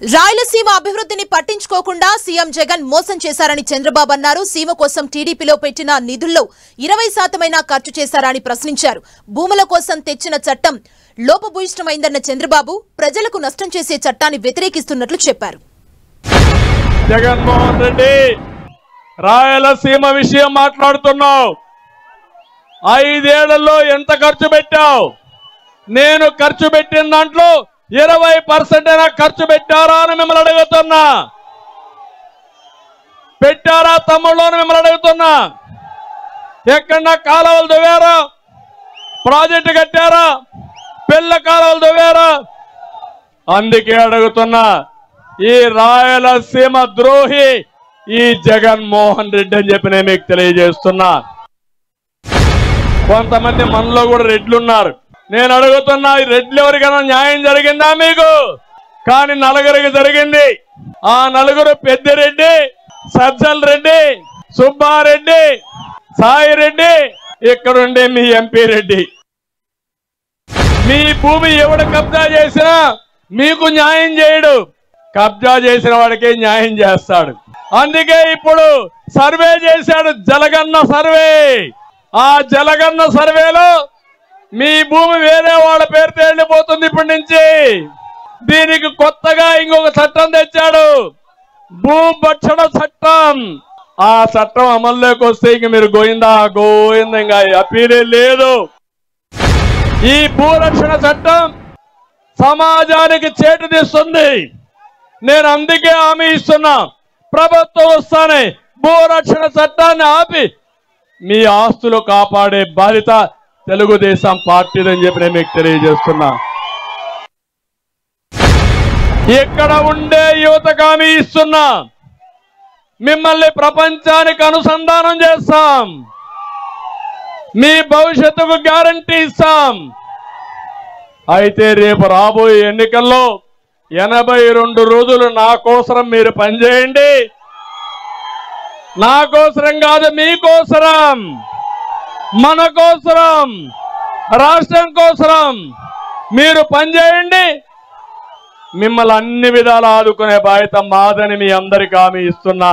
రాయలసీమ అభివృద్ధిని పట్టించుకోకుండా సీఎం జగన్ మోసం చేశారని చంద్రబాబు అన్నారు. సీమ కోసం టీడీపీలో పెట్టిన నిధుల్లో 20% ఖర్చు చేశారని ప్రశ్నించారు. భూముల కోసం తెచ్చిన చట్టం లోపభూయిష్టమైందన్న చంద్రబాబు ప్రజలకు నష్టం చేసే చట్టాన్ని వ్యతిరేకిస్తున్నట్లు చెప్పారు. జగన్మోహన్ రెడ్డి రాయలసీమ విషయం మాట్లాడుతున్నావు. 5 ఏళ్లలో ఎంత ఖర్చు పెట్టావు? నేను ఖర్చు పెట్టిన దాంట్లో 20% అయినా ఖర్చు పెట్టారా అని మిమ్మల్ని అడుగుతున్నా. పెట్టారా తమ్ముళ్ళు అని మిమ్మల్ని అడుగుతున్నా. ఎక్కడన్నా కాలువలు దువ్వారా? ప్రాజెక్టు కట్టారా? పిల్ల కాలువలు దువ్వారా? అందుకే అడుగుతున్నా. ఈ రాయలసీమ ద్రోహి ఈ జగన్మోహన్ రెడ్డి అని చెప్పి నేను మీకు తెలియజేస్తున్నా. కొంతమంది మనలో కూడా రెడ్లున్నారు. నేను అడుగుతున్నా, ఈ రెడ్లు ఎవరికైనా న్యాయం జరిగిందా మీకు? కానీ నలుగురికి జరిగింది. ఆ నలుగురు పెద్దిరెడ్డి, సజ్జల రెడ్డి, సుబ్బారెడ్డి, సాయిరెడ్డి, ఇక్కడుండే మీ ఎంపీ రెడ్డి. మీ భూమి ఎవడు కబ్జా చేసినా మీకు న్యాయం చేయడు, కబ్జా చేసిన వాడికి న్యాయం చేస్తాడు. అందుకే ఇప్పుడు సర్వే చేశాడు, జలగన్న సర్వే. ఆ జలగన్న సర్వేలో మీ భూమి వేరే వాళ్ళ పేరుతో వెళ్ళిపోతుంది. ఇప్పటి నుంచి దీనికి కొత్తగా ఇంకొక చట్టం తెచ్చాడు, భూభక్షణ చట్టం. ఆ చట్టం అమల్లోకి వస్తే ఇంక మీరు గోయిందా ఇంకా అప్పీలే లేదు. ఈ భూరక్షణ చట్టం సమాజానికి చేటు తీస్తుంది. నేను అందుకే హామీ ఇస్తున్నా, ప్రభుత్వం వస్తానే భూరక్షణ చట్టాన్ని ఆపి మీ ఆస్తులు కాపాడే బాధ్యత తెలుగుదేశం పార్టీదని చెప్పి నేను మీకు తెలియజేస్తున్నా. ఇక్కడ ఉండే యువతకు హామీ ఇస్తున్నా, మిమ్మల్ని ప్రపంచానికి అనుసంధానం చేస్తాం, మీ భవిష్యత్తుకు గ్యారంటీ ఇస్తాం. అయితే రేపు రాబోయే ఎన్నికల్లో 82 రోజులు నా కోసం మీరు పనిచేయండి. నా కోసరం కాదు, మీకోసరం, మన కోసరం, రాష్ట్రం కోసరం మీరు పనిచేయండి. మిమ్మల్ని అన్ని విధాలు ఆదుకునే బాధ్యత మాదని మీ అందరికీ హామీ ఇస్తున్నా.